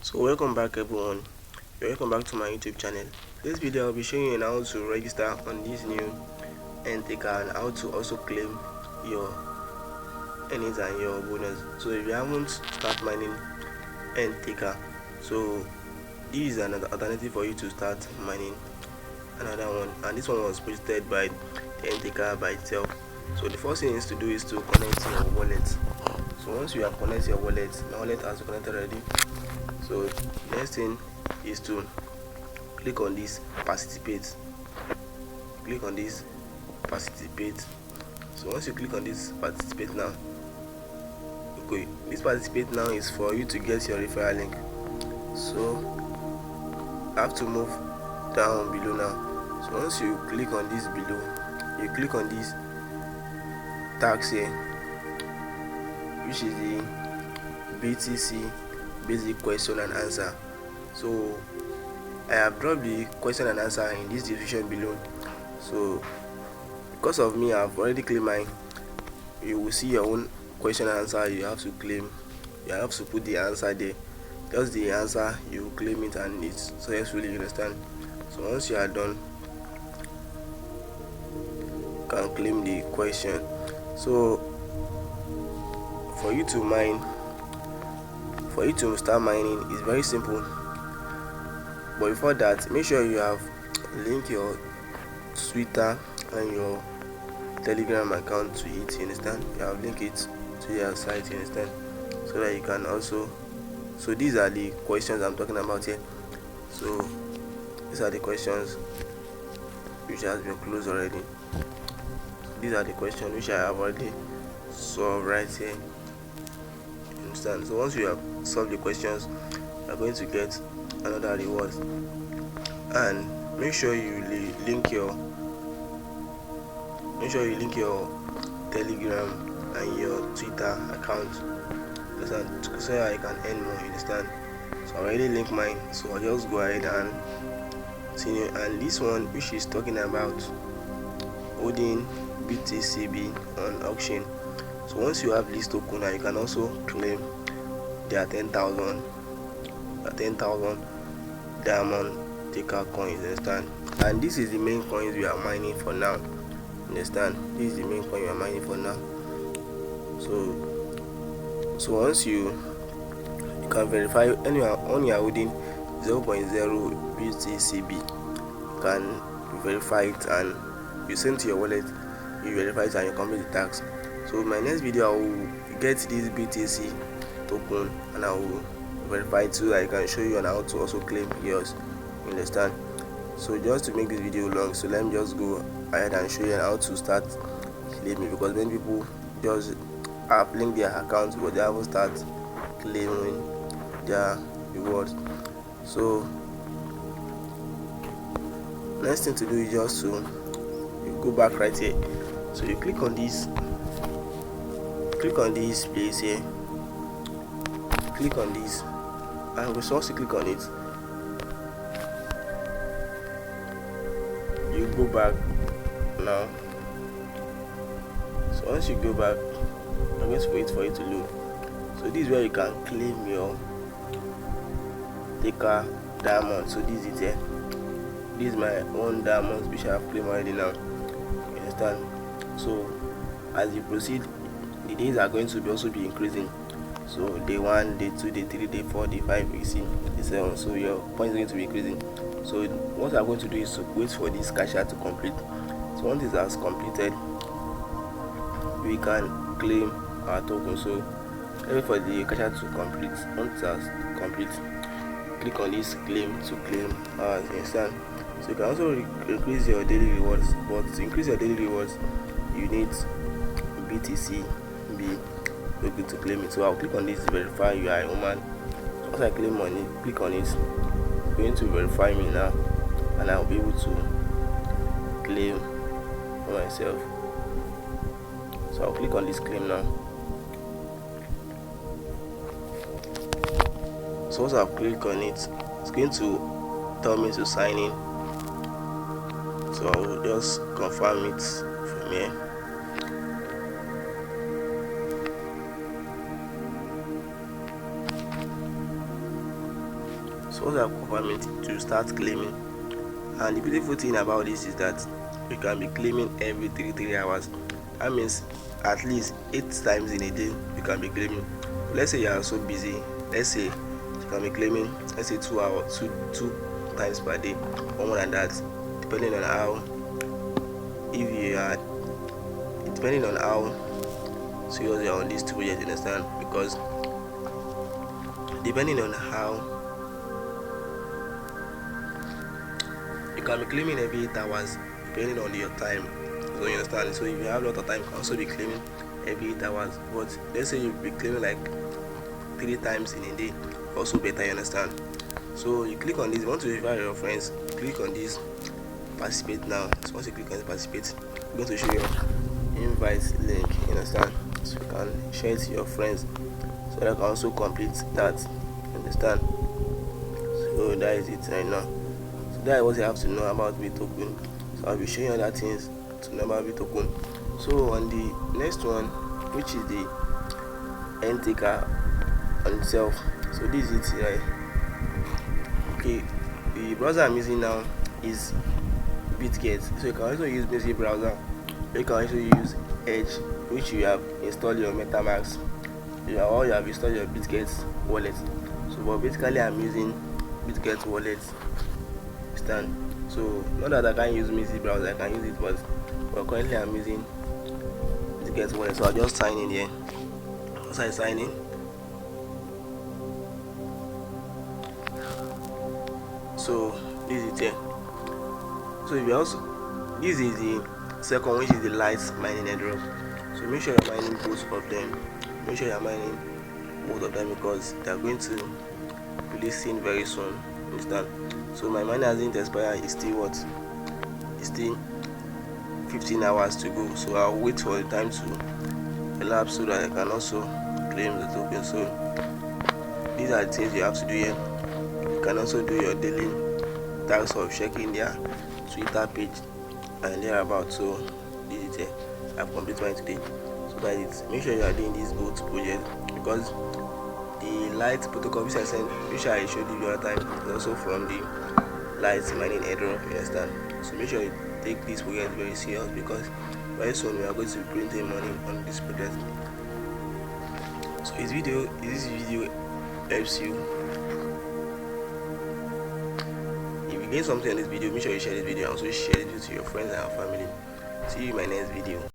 So welcome back everyone. Welcome back to my YouTube channel. This video I'll be showing you how to register on this new N-Taker and how to also claim your earnings and your bonus. So if you haven't started mining N-Taker, so this is another alternative for you to start mining another one, and this one was posted by the N-Taker by itself. So the first thing is to do is to connect your wallet. So once you have connected your wallet, my wallet has connected already. So the next thing is to click on this participate. Click on this participate. So once you click on this participate now, okay, this participate now is for you to get your referral link. So I have to move down below now. So once you click on this below, you click on this tags here, which is the BTC basic question and answer. So I have dropped the question and answer in this description below. So because of me, I've already claimed mine. You will see your own question and answer. You have to claim, you have to put the answer there, just the answer, you claim it and it's successfully, you understand. So once you are done, you can claim the question. So for you to mine, for you to start mining is very simple, but before that, make sure you have linked your Twitter and your Telegram account to it, you understand. You have linked it to your site, you understand, so that you can also, so these are the questions I'm talking about here. So these are the questions which has been closed already. These are the questions which I have already solved right here, you understand. So once you have solved the questions, you are going to get another reward, and make sure you link your Telegram and your Twitter account, so I can earn more, you understand. So I already linked mine, so I'll just go ahead and continue. And this one, which is talking about holding BTCB on auction. So once you have this token, you can also claim their 10,000 diamond taker coins, understand. And this is the main coins we are mining for now, understand. This is the main coin we are mining for now. So once you can verify anywhere on your holding 0.0 BTCB, you can verify it and you send to your wallet, you verify it and you complete the task. So in my next video I will get this BTC token and I will verify it so that I can show you on how to also claim yours, you understand. So just to make this video long, so let me just go ahead and show you how to start claiming, because many people just have linked their accounts but they haven't started claiming their rewards. So next thing to do is just to you go back right here. So you click on this place here, click on this, and once you click on it, you go back now. So once you go back, I'm going to wait for it to load. So this is where you can claim your taker diamond. So this is it. This is my own diamonds which I have claimed already now, you understand. So as you proceed, the days are going to also be increasing. So day 1, day 2, day 3, day 4, day 5, you see, day 7. So your points are going to be increasing. So what we are going to do is to wait for this cash out to complete. So once it has completed, we can claim our token. So wait for the cash out to complete. Once it has complete, click on this claim to claim ours, you understand. So you can also increase your daily rewards, but to increase your daily rewards, you need BTC be able to claim it. So I'll click on this verify you are a woman. Once I claim on it, click on it, it's going to verify me now, and I'll be able to claim for myself. So I'll click on this claim now. So once I've clicked on it, it's going to tell me to sign in. So I will just confirm it from here. So once you have confirmed it, to start claiming. And the beautiful thing about this is that you can be claiming every 3 hours. That means at least 8 times in a day you can be claiming. Let's say you are so busy, let's say you can be claiming, let's say 2 hours, two times per day, or more than that, depending on how, if you are, depending on how serious you are on this project, you understand? Because depending on how, you can be claiming every 8 hours depending on your time. So you understand? So if you have a lot of time, you can also be claiming every 8 hours. But let's say you'll be claiming like 3 times in a day, also better, you understand? So you click on this. You want to refer your friends, click on this participate now. So once you click on participate, I'm going to show you invite link, you understand? So you can share it to your friends so they can also complete that, you understand? So that is it right now. So that is what you have to know about Bitcoin. So I'll be showing you other things to know about Bitcoin. So on the next one, which is the end taker on itself. So this is it, right? Okay, the browser I'm using now is BitGet. So you can also use basic browser. You can also use Edge, which you have installed your Metamask. You have installed your BitGet wallet. So but basically I'm using BitGet wallet. Understand? So not that I can't use basic browser, I can use it, but currently I'm using BitGet wallet. So I'll just sign in here. Once I sign in, so this is it here. So if you also, this is the second, which is the Lite mining airdrop. So make sure you're mining both of them. Make sure you're mining both of them because they are going to release in very soon. Understand? So my mine hasn't expired. It's still what? It's still 15 hours to go. So I'll wait for the time to elapse so that I can also claim the token. So these are the things you have to do here. You can also do your daily tasks of checking their Twitter page and thereabout. So this is it. I've completed mine today. So that is it. Make sure you are doing this both project because the Lite protocol which I sent, which I showed you the other time, is also from the Lite mining airdrop. You understand? So make sure you take this project very serious because very soon we are going to be printing money on this project. So this video helps you. If you gain something on this video, make sure you share this video and also share it to your friends and family. See you in my next video.